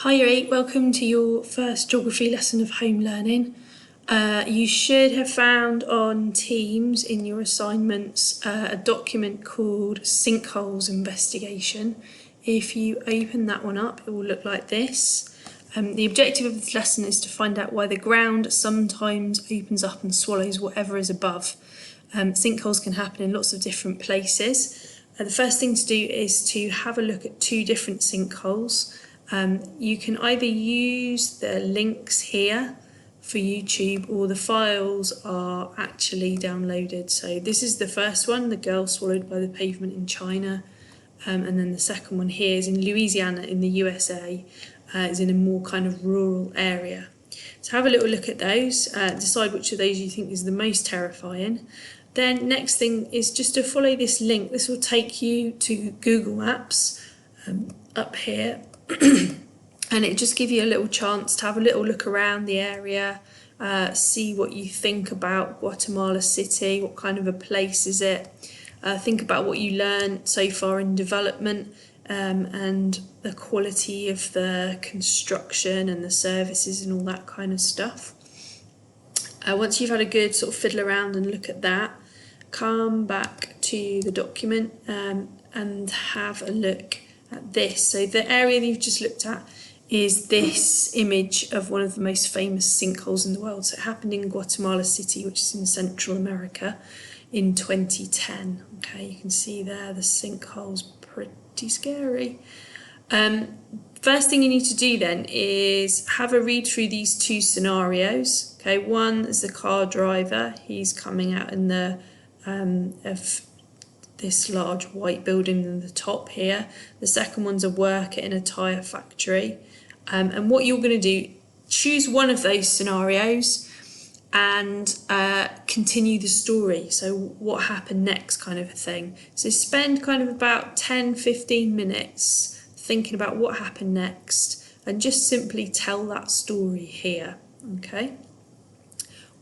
Hi Year 8, welcome to your first geography lesson of home learning. You should have found on Teams in your assignments a document called Sinkholes Investigation. If you open that one up, it will look like this. The objective of this lesson is to find out why the ground sometimes opens up and swallows whatever is above. Sinkholes can happen in lots of different places. The first thing to do is to have a look at two different sinkholes. You can either use the links here for YouTube or the files are actually downloaded. So this is the first one, the girl swallowed by the pavement in China, and then the second one here is in Louisiana in the USA, is in a more kind of rural area. So have a little look at those, decide which of those you think is the most terrifying. Then next thing is just to follow this link. This will take you to Google Maps up here. And it just give you a little chance to have a little look around the area, see what you think about Guatemala City, what kind of a place is it, think about what you learned so far in development, and the quality of the construction and the services and all that kind of stuff. Once you've had a good sort of fiddle around and look at that, come back to the document and have a look at this. So the area that you've just looked at is this image of one of the most famous sinkholes in the world. So it happened in Guatemala City, which is in Central America, in 2010. Okay, you can see there the sinkhole's pretty scary. First thing you need to do then is have a read through these two scenarios. Okay, one is the car driver. He's coming out in the of this large white building in the top here. The second one's a worker in a tyre factory. And what you're going to do, choose one of those scenarios and continue the story. So what happened next kind of a thing. So spend kind of about 10-15 minutes thinking about what happened next and just simply tell that story here. Okay.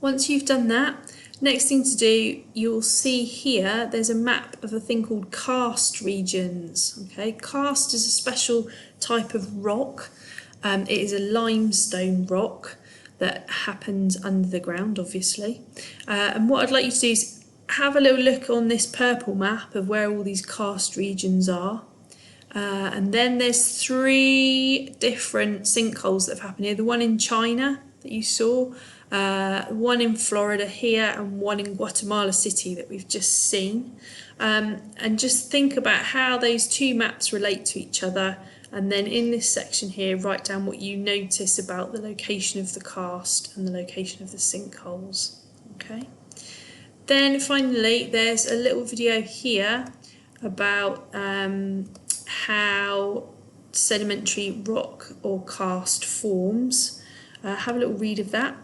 Once you've done that, next thing to do, you'll see here there's a map of a thing called karst regions. Okay, karst is a special type of rock. It is a limestone rock that happens under the ground, obviously. And what I'd like you to do is have a little look on this purple map of where all these karst regions are. And then there's three different sinkholes that have happened here. The one in China that you saw, one in Florida here, and one in Guatemala City that we've just seen. And just think about how those two maps relate to each other. And then in this section here, write down what you notice about the location of the karst and the location of the sinkholes. Okay. Then finally, there's a little video here about how sedimentary rock or karst forms. Have a little read of that.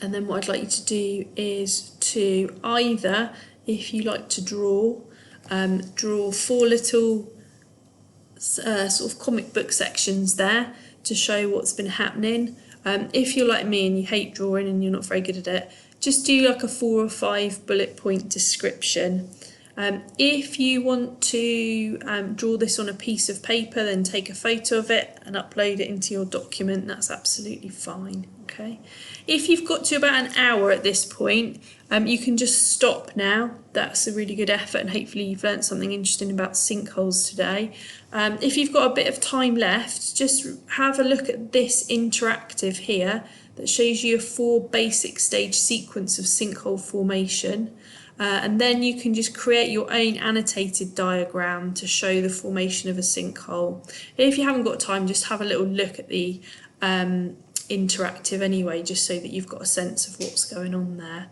And then what I'd like you to do is to either, if you like to draw four little sort of comic book sections there to show what's been happening. If you're like me and you hate drawing and you're not very good at it, just do like a 4 or 5 bullet point description. If you want to draw this on a piece of paper, then take a photo of it and upload it into your document. That's absolutely fine. Okay. If you've got to about an hour at this point, you can just stop now. That's a really good effort, and hopefully you've learnt something interesting about sinkholes today. If you've got a bit of time left, just have a look at this interactive here that shows you a 4 basic stage sequence of sinkhole formation. And then you can just create your own annotated diagram to show the formation of a sinkhole. If you haven't got time, just have a little look at the interactive anyway, just so that you've got a sense of what's going on there.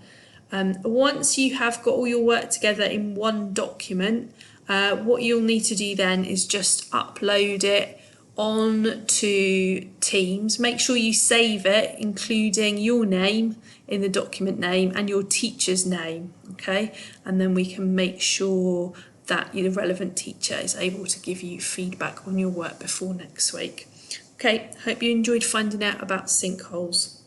Once you have got all your work together in one document, what you'll need to do then is just upload it onto Teams. Make sure you save it, including your name in the document name and your teacher's name, okay? And then we can make sure that the relevant teacher is able to give you feedback on your work before next week. Okay, hope you enjoyed finding out about sinkholes.